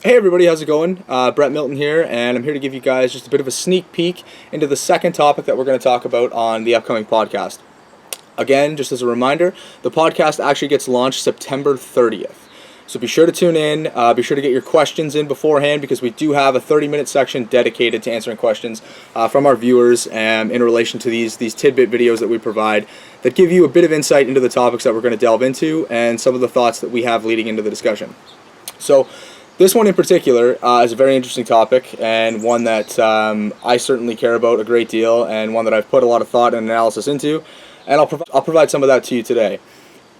Hey everybody, how's it going? Brett Milton here, and I'm here to give you guys just a bit of a sneak peek into the second topic that we're going to talk about on the upcoming podcast. Again, just as a reminder, the podcast actually gets launched September 30th. So be sure to tune in, be sure to get your questions in beforehand because we do have a 30-minute section dedicated to answering questions from our viewers in relation to these tidbit videos that we provide that give you a bit of insight into the topics that we're going to delve into and some of the thoughts that we have leading into the discussion. So this one in particular is a very interesting topic and one that I certainly care about a great deal and one that I've put a lot of thought and analysis into, and I'll provide some of that to you today.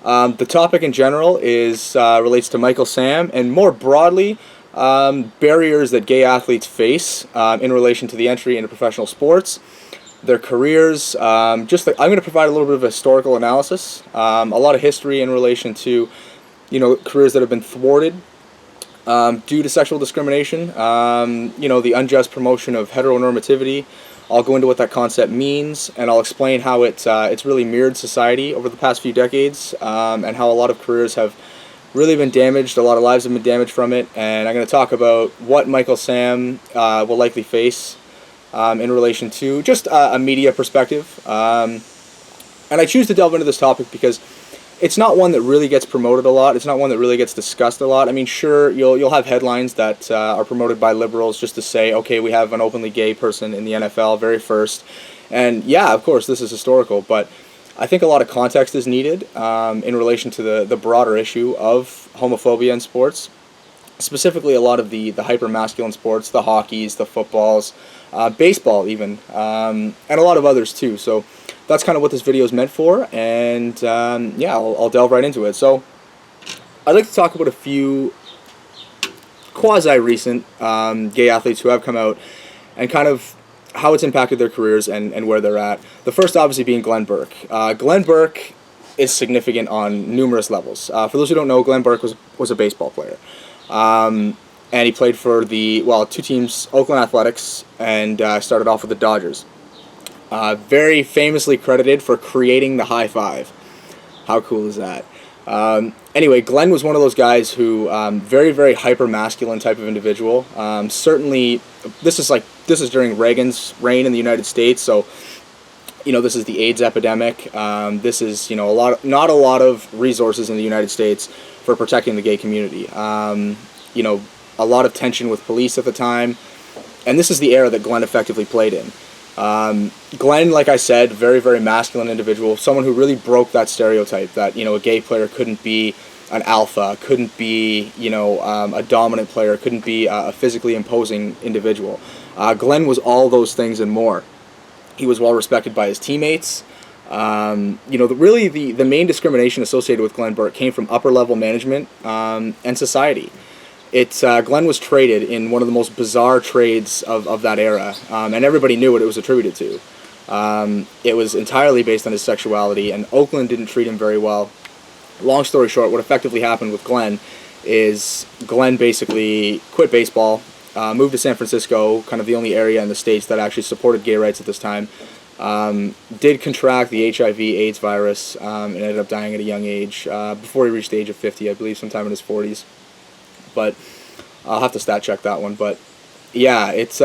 The topic in general is relates to Michael Sam and more broadly barriers that gay athletes face in relation to the entry into professional sports, their careers. I'm going to provide a little bit of historical analysis, a lot of history in relation to careers that have been thwarted due to sexual discrimination, the unjust promotion of heteronormativity. I'll go into what that concept means, and I'll explain how it's really mirrored society over the past few decades, and how a lot of careers have really been damaged, a lot of lives have been damaged from it, and I'm going to talk about what Michael Sam will likely face in relation to just a media perspective. And I choose to delve into this topic because it's not one that really gets promoted a lot. It's not one that really gets discussed a lot. I mean, sure, you'll have headlines that are promoted by liberals just to say, okay, we have an openly gay person in the NFL, very first. And yeah, of course, this is historical, but I think a lot of context is needed in relation to the broader issue of homophobia in sports. Specifically, a lot of the hyper-masculine sports, the hockeys, the footballs, baseball even, and a lot of others too. So that's kind of what this video is meant for, and I'll delve right into it. So I'd like to talk about a few quasi-recent gay athletes who have come out and kind of how it's impacted their careers and where they're at. The first obviously being Glenn Burke. Glenn Burke is significant on numerous levels. For those who don't know, Glenn Burke was a baseball player. And he played for two teams, Oakland Athletics, and started off with the Dodgers. Very famously credited for creating the high five. How cool is that? Anyway, Glenn was one of those guys who very, very hyper masculine type of individual. Certainly, this is during Reagan's reign in the United States, so this is the AIDS epidemic. This is not a lot of resources in the United States for protecting the gay community. A lot of tension with police at the time, and this is the era that Glenn effectively played in. Glenn, like I said, very, very masculine individual, someone who really broke that stereotype that, a gay player couldn't be an alpha, couldn't be, a dominant player, couldn't be a physically imposing individual. Glenn was all those things and more. He was well respected by his teammates. Really the main discrimination associated with Glenn Burke came from upper level management and society. Glenn was traded in one of the most bizarre trades of that era, and everybody knew what it was attributed to. It was entirely based on his sexuality, and Oakland didn't treat him very well. Long story short, what effectively happened with Glenn is Glenn basically quit baseball, moved to San Francisco, kind of the only area in the States that actually supported gay rights at this time. Did contract the HIV/AIDS virus and ended up dying at a young age before he reached the age of 50, I believe, sometime in his 40s. But I'll have to stat check that one. But yeah, it's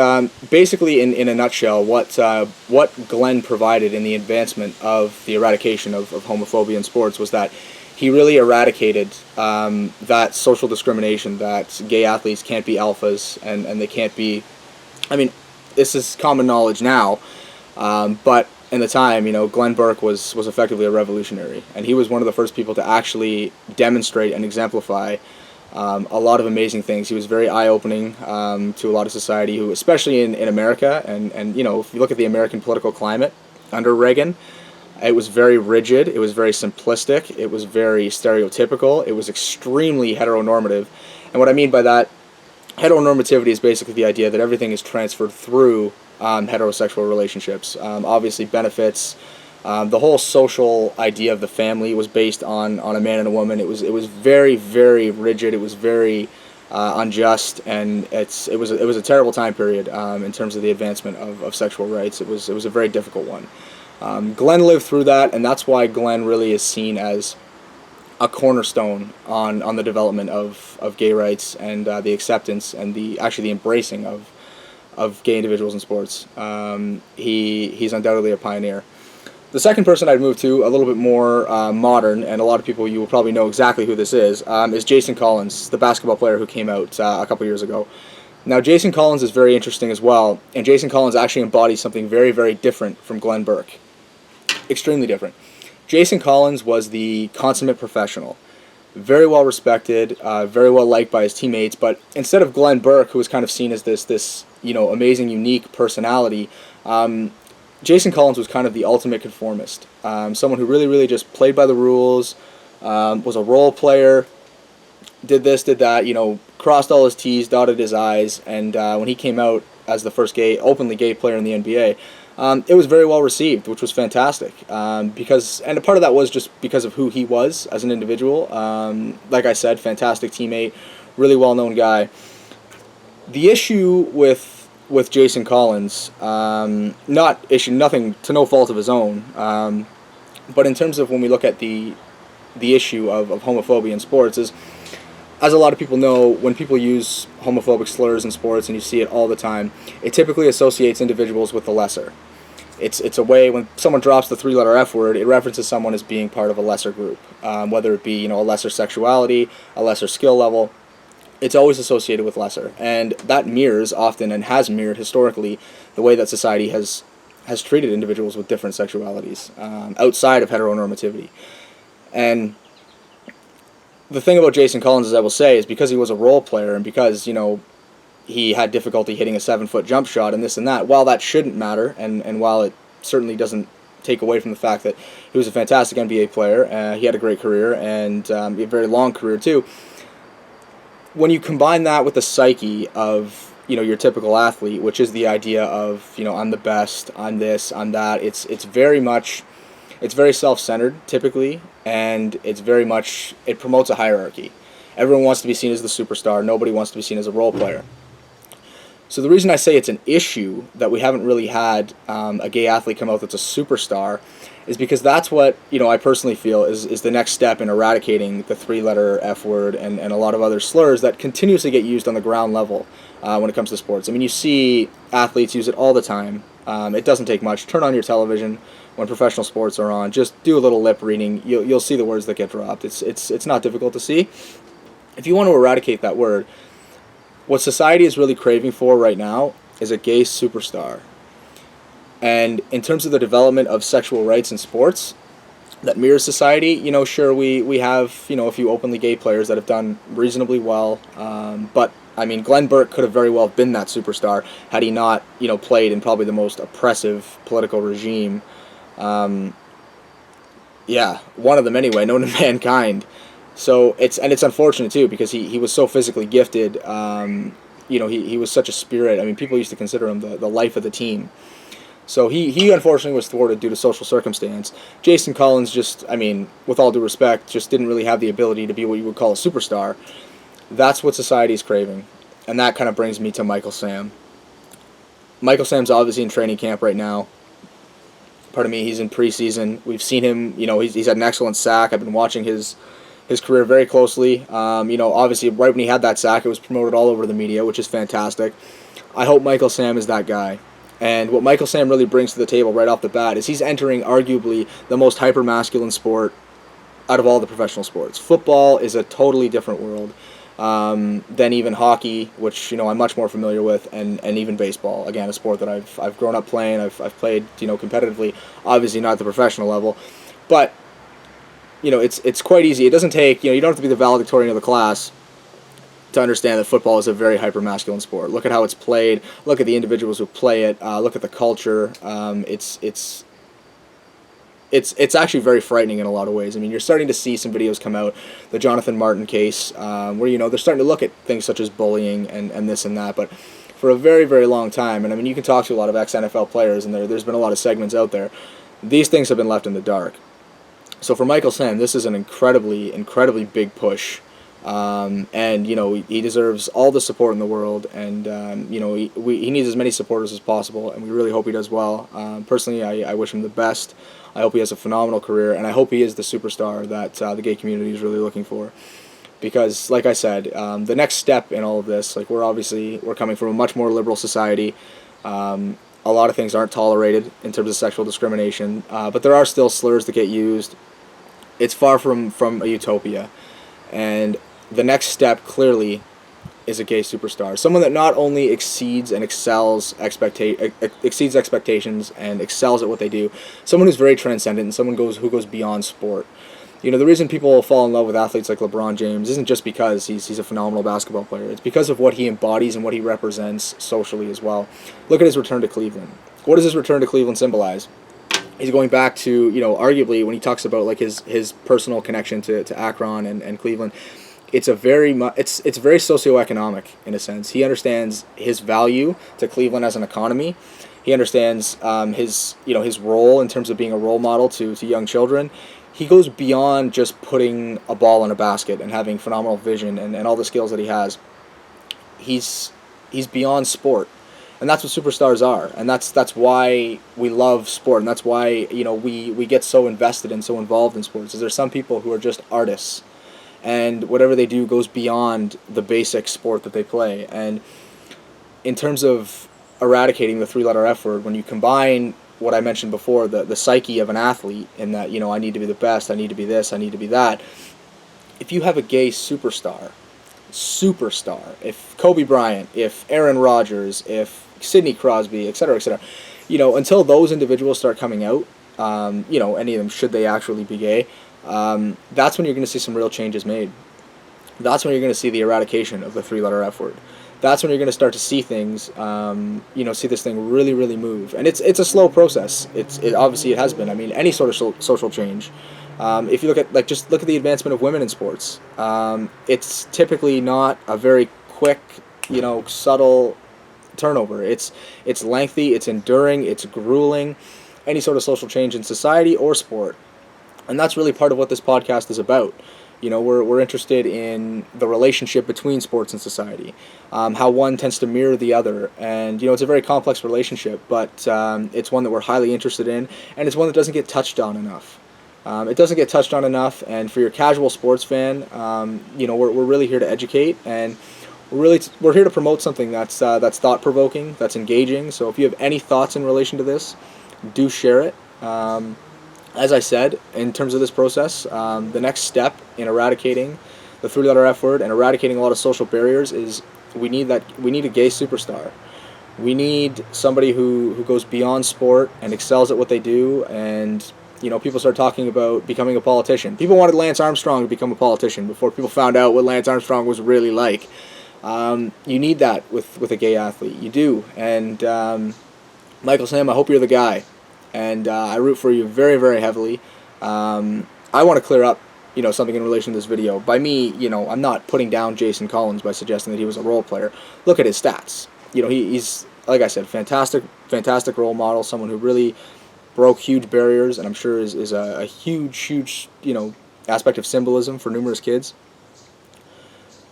basically in a nutshell what Glenn provided in the advancement of the eradication of homophobia in sports was that he really eradicated that social discrimination that gay athletes can't be alphas and they can't be. I mean, this is common knowledge now, but in the time, Glenn Burke was effectively a revolutionary, and he was one of the first people to actually demonstrate and exemplify a lot of amazing things. He was very eye-opening to a lot of society, who, especially in America, and if you look at the American political climate under Reagan, it was very rigid, it was very simplistic, it was very stereotypical, it was extremely heteronormative. And what I mean by that, heteronormativity is basically the idea that everything is transferred through heterosexual relationships. Obviously benefits, the whole social idea of the family was based on a man and a woman. It was very, very rigid. It was very unjust, and it was a terrible time period in terms of the advancement of sexual rights. It was a very difficult one. Glenn lived through that, and that's why Glenn really is seen as a cornerstone on the development of gay rights and the acceptance and the embracing of gay individuals in sports. He's undoubtedly a pioneer. The second person I'd move to, a little bit more modern, and a lot of people, you will probably know exactly who this is Jason Collins, the basketball player who came out a couple years ago. Now, Jason Collins is very interesting as well, and Jason Collins actually embodies something very, very different from Glenn Burke. Extremely different. Jason Collins was the consummate professional. Very well respected, very well liked by his teammates, but instead of Glenn Burke, who was kind of seen as this amazing, unique personality, Jason Collins was kind of the ultimate conformist. Someone who really, really just played by the rules, was a role player, did this, did that, crossed all his T's, dotted his I's, and when he came out as the first openly gay player in the NBA, it was very well received, which was fantastic. And a part of that was just because of who he was as an individual. Like I said, fantastic teammate, really well-known guy. The issue with Jason Collins, nothing to no fault of his own, but in terms of when we look at the issue of homophobia in sports is, as a lot of people know, when people use homophobic slurs in sports, and you see it all the time, it typically associates individuals with the lesser. It's a way, when someone drops the three-letter F word, it references someone as being part of a lesser group, whether it be a lesser sexuality, a lesser skill level. It's always associated with lesser, and that mirrors often, and has mirrored historically, the way that society has treated individuals with different sexualities outside of heteronormativity. And the thing about Jason Collins, as I will say, is because he was a role player and because, he had difficulty hitting a 7-foot jump shot and this and that, while that shouldn't matter, and while it certainly doesn't take away from the fact that he was a fantastic NBA player, he had a great career, and a very long career too, when you combine that with the psyche of, your typical athlete, which is the idea of, I'm the best, I'm this, I'm that, it's very self-centered, typically, and it promotes a hierarchy. Everyone wants to be seen as the superstar. Nobody wants to be seen as a role player. So the reason I say it's an issue that we haven't really had a gay athlete come out that's a superstar is because that's what, I personally feel is the next step in eradicating the three-letter F word and a lot of other slurs that continuously get used on the ground level when it comes to sports. I mean, you see athletes use it all the time. It doesn't take much. Turn on your television when professional sports are on. Just do a little lip reading. You'll see the words that get dropped. It's not difficult to see. If you want to eradicate that word, what society is really craving for right now is a gay superstar. And in terms of the development of sexual rights in sports that mirrors society, sure, we have, a few openly gay players that have done reasonably well. But, I mean, Glenn Burke could have very well been that superstar had he not, played in probably the most oppressive political regime. One of them anyway, known to mankind. So it's unfortunate too, because he was so physically gifted. He was such a spirit. I mean, people used to consider him the life of the team. So he unfortunately was thwarted due to social circumstance. Jason Collins just, with all due respect, just didn't really have the ability to be what you would call a superstar. That's what society is craving. And that kind of brings me to Michael Sam. Michael Sam's obviously in training camp right now. Pardon me, he's in preseason. We've seen him, he's had an excellent sack. I've been watching his career very closely. Obviously, right when he had that sack, it was promoted all over the media, which is fantastic. I hope Michael Sam is that guy. And what Michael Sam really brings to the table right off the bat is he's entering arguably the most hyper-masculine sport out of all the professional sports. Football is a totally different world than even hockey, which I'm much more familiar with, and even baseball. Again, a sport that I've grown up playing. I've played competitively, obviously not at the professional level, but it's quite easy. It doesn't take you don't have to be the valedictorian of the class to understand that football is a very hyper-masculine sport. Look at how it's played. Look at the individuals who play it. Look at the culture. It's actually very frightening in a lot of ways. I mean, you're starting to see some videos come out, the Jonathan Martin case, where they're starting to look at things such as bullying and this and that. But for a very, very long time, and I mean, you can talk to a lot of ex-NFL players, and there's been a lot of segments out there. These things have been left in the dark. So for Michael Sam, this is an incredibly, incredibly big push. And he deserves all the support in the world, and he needs as many supporters as possible, and we really hope he does well. Personally, I wish him the best I hope he has a phenomenal career, and I hope he is the superstar that the gay community is really looking for. Because, like I said, the next step in all of this, like we're coming from a much more liberal society. A lot of things aren't tolerated in terms of sexual discrimination, but there are still slurs that get used. It's far from a utopia, and the next step clearly is a gay superstar, someone that not only exceeds expectations and excels at what they do, someone who's very transcendent and someone who goes beyond sport. You know, the reason people fall in love with athletes like LeBron James isn't just because he's a phenomenal basketball player. It's because of what he embodies and what he represents socially as well. Look at his return to Cleveland. What does his return to Cleveland symbolize? He's going back to, arguably when he talks about like his personal connection to Akron and Cleveland, it's very socioeconomic in a sense. He understands his value to Cleveland as an economy. He understands his role in terms of being a role model to young children. He goes beyond just putting a ball in a basket and having phenomenal vision and all the skills that he has. He's beyond sport. And that's what superstars are, and that's why we love sport, and that's why we get so invested and so involved in sports. Is there's some people who are just artists, and whatever they do goes beyond the basic sport that they play. And in terms of eradicating the three-letter F word, when you combine what I mentioned before, the psyche of an athlete, in that I need to be the best, I need to be this, I need to be that. If you have a gay superstar, if Kobe Bryant, if Aaron Rodgers, if Sidney Crosby, etc., until those individuals start coming out, any of them, should they actually be gay, that's when you're going to see some real changes made. That's when you're going to see the eradication of the three-letter F word. That's when you're going to start to see things, see this thing really, really move. And it's a slow process. Obviously it has been. I mean, any sort of social change. If you look at just look at the advancement of women in sports, it's typically not a very quick, subtle turnover. It's lengthy, it's enduring, it's grueling. Any sort of social change in society or sport, and that's really part of what this podcast is about. We're interested in the relationship between sports and society, how one tends to mirror the other, and it's a very complex relationship, but it's one that we're highly interested in, and it's one that doesn't get touched on enough. It doesn't get touched on enough, and for your casual sports fan, we're really here to educate, and we're here to promote something that's thought-provoking, that's engaging. So if you have any thoughts in relation to this, do share it. As I said, in terms of this process, the next step in eradicating the three-letter F word and eradicating a lot of social barriers is we need a gay superstar. We need somebody who goes beyond sport and excels at what they do, and people start talking about becoming a politician. People wanted Lance Armstrong to become a politician before people found out what Lance Armstrong was really like. You need that with a gay athlete. You do. And Michael Sam, I hope you're the guy. And I root for you very, very heavily. I want to clear up, something in relation to this video. By me, I'm not putting down Jason Collins by suggesting that he was a role player. Look at his stats. He's, like I said, fantastic role model, someone who really broke huge barriers, and I'm sure is a huge, aspect of symbolism for numerous kids.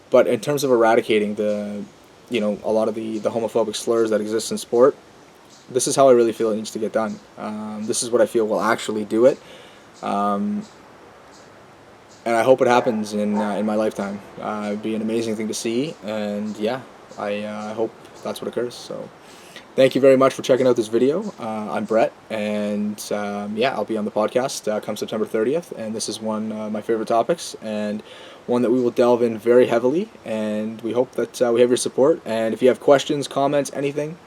But in terms of eradicating a lot of the homophobic slurs that exist in sport, this is how I really feel it needs to get done. This is what I feel will actually do it. And I hope it happens in my lifetime. It'd be an amazing thing to see, and yeah, I hope that's what occurs. So thank you very much for checking out this video. I'm Brett, and I'll be on the podcast come September 30th, and this is one of my favorite topics, and one that we will delve in very heavily, and we hope that we have your support. And if you have questions, comments, anything,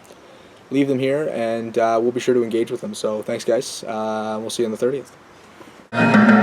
leave them here, and we'll be sure to engage with them. So thanks, guys. We'll see you on the 30th.